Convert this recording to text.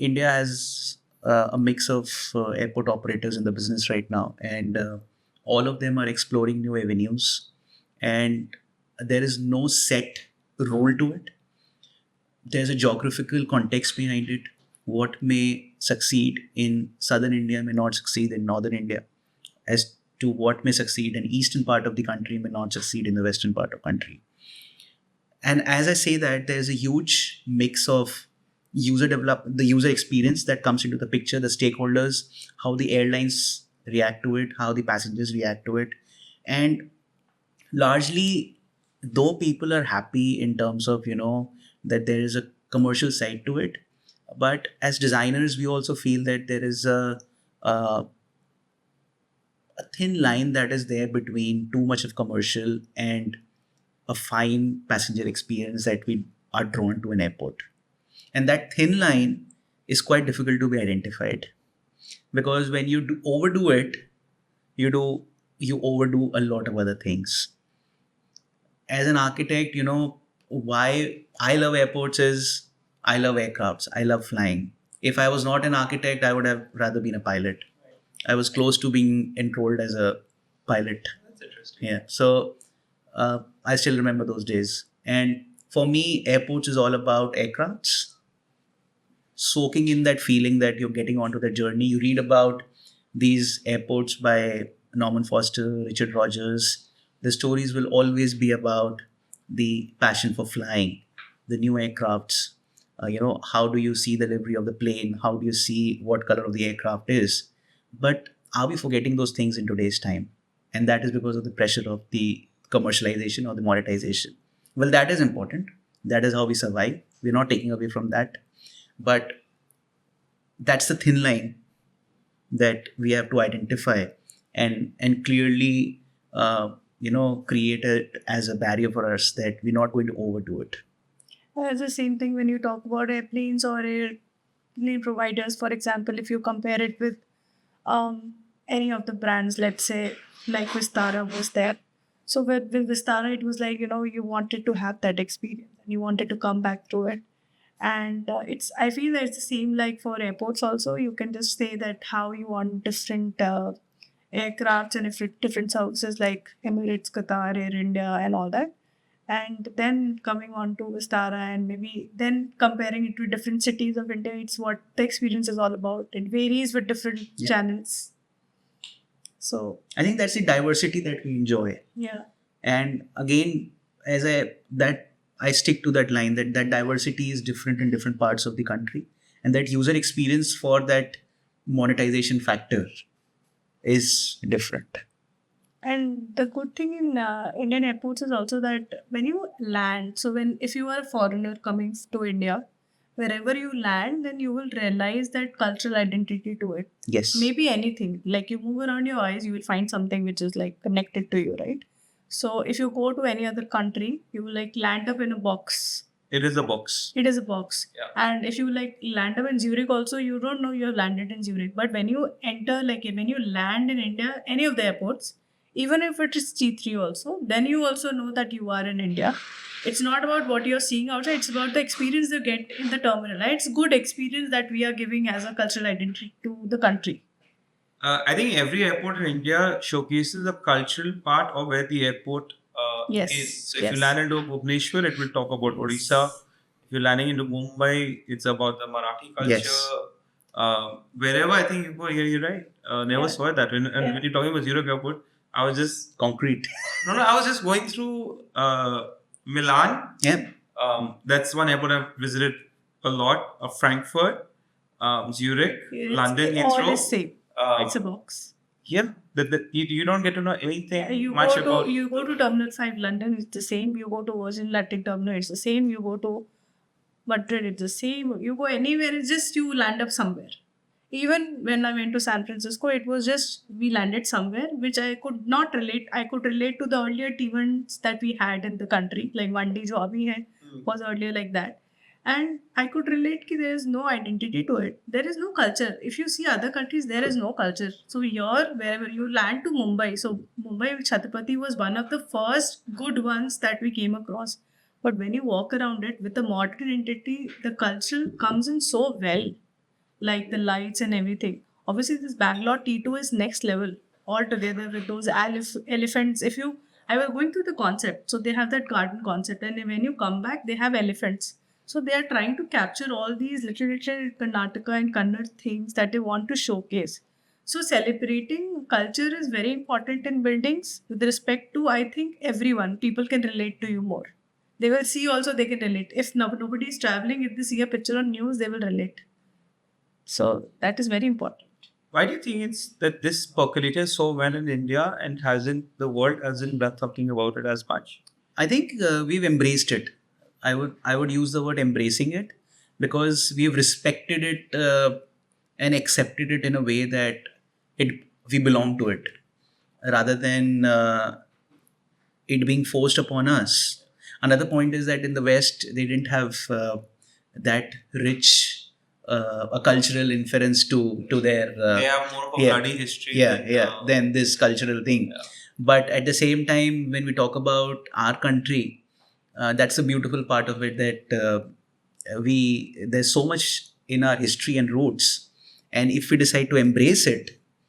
India has a mix of airport operators in the business right now, and all of them are exploring new avenues, and there is no set role to it. There's a geographical context behind it. What may succeed in southern India may not succeed in northern India, as to what may succeed in eastern part of the country may not succeed in the western part of country. And as I say that, there's a huge mix of the user experience that comes into the picture, the stakeholders, how the airlines react to it, how the passengers react to it, and largely, though people are happy in terms of that there is a commercial side to it, but as designers we also feel that there is a, a thin line that is there between too much of commercial and a fine passenger experience that we are drawn to an airport. And that thin line is quite difficult to be identified, because when you overdo it, you overdo a lot of other things. As an architect, why I love airports is I love aircrafts. I love flying. If I was not an architect, I would have rather been a pilot. I was close to being enrolled as a pilot. That's interesting. Yeah. So I still remember those days. And for me, airports is all about aircrafts, soaking in that feeling that you're getting onto the journey. You read about these airports by Norman Foster, Richard Rogers. The stories will always be about the passion for flying, the new aircrafts. How do you see the livery of the plane? How do you see what color of the aircraft is? But are we forgetting those things in today's time? And that is because of the pressure of the commercialization or the monetization. Well, that is important. That is how we survive. We're not taking away from that. But that's the thin line that we have to identify and clearly create it as a barrier for us that we're not going to overdo it. It's the same thing when you talk about airplanes or airplane providers. For example, if you compare it with any of the brands, let's say like Vistara was there. So with Vistara, it was like, you wanted to have that experience and you wanted to come back to it. And I feel that it's the same like for airports also. You can just say that how you want different aircrafts and different services like Emirates, Qatar, Air India, and all that. And then coming on to Vistara and maybe then comparing it to different cities of India, it's what the experience is all about. It varies with different channels. So I think that's the diversity that we enjoy. Yeah. And again, I stick to that line that diversity is different in different parts of the country, and that user experience for that monetization factor is different. And the good thing in Indian airports is also that when you land, so if you are a foreigner coming to India, wherever you land, then you will realize that cultural identity to it. Yes. Maybe anything. Like you move around your eyes, you will find something which is like connected to you, right? So if you go to any other country, you will like land up in a box. It is a box. It is a box. Yeah. And if you like land up in Zurich also, you don't know you have landed in Zurich. But when you enter, like when you land in India, any of the airports, even if it is T3 also, then you also know that you are in India. It's not about what you're seeing outside, it's about the experience you get in the terminal, right? It's good experience that we are giving as a cultural identity to the country. I think every airport in India showcases the cultural part of where the airport Yes. is. So if you land into Bhubaneswar, it will talk about Odisha. If you're landing into Mumbai, it's about the Marathi culture. Yes. Wherever I think you go, you're right. Never saw that. When you're talking about Zurich Airport, I was just concrete. No, I was just going through Milan. Yeah. That's one airport I've visited a lot. Frankfurt, Zurich, London, All Heathrow. is same. It's a box. Yeah, you don't get to know anything You much go about. you go to Terminal 5 London, it's the same. You go to Virgin Atlantic Terminal, it's the same. You go to Madrid, it's the same. You go anywhere, it's just you land up somewhere. Even when I went to San Francisco, it was just we landed somewhere which I could not relate. I could relate to the earlier events that we had in the country, like one day jo abhi hai was earlier like that. And I could relate that there is no identity to it. There is no culture. If you see other countries, there is no culture. So here, wherever you land to Mumbai, so Mumbai Sthapati was one of the first good ones that we came across. But when you walk around it with the modern identity, the culture comes in so well. like the lights and everything. Obviously, this Bangalore T2 is next level altogether with those elephants. If you, I was going through the concept, so they have that garden concept, and when you come back, they have elephants. So they are trying to capture all these little Karnataka and Kannada things that they want to showcase. So celebrating culture is very important in buildings with respect to, I think, everyone. People can relate to you more. They will see also, they can relate. If nobody is traveling, if they see a picture on news, they will relate. So that is very important. Why do you think it's that this percolated so well in India and the world hasn't done something about it as much? I think we've embraced it. I would use the word embracing it, because we've respected it and accepted it in a way that it we belong to it, rather than it being forced upon us. Another point is that in the West they didn't have that rich a cultural inference to their They have more of a yeah, bloody history. than this cultural thing. Yeah. But at the same time, when we talk about our country, that's a beautiful part of it, that we there's so much in our history and roots, and if we decide to embrace it,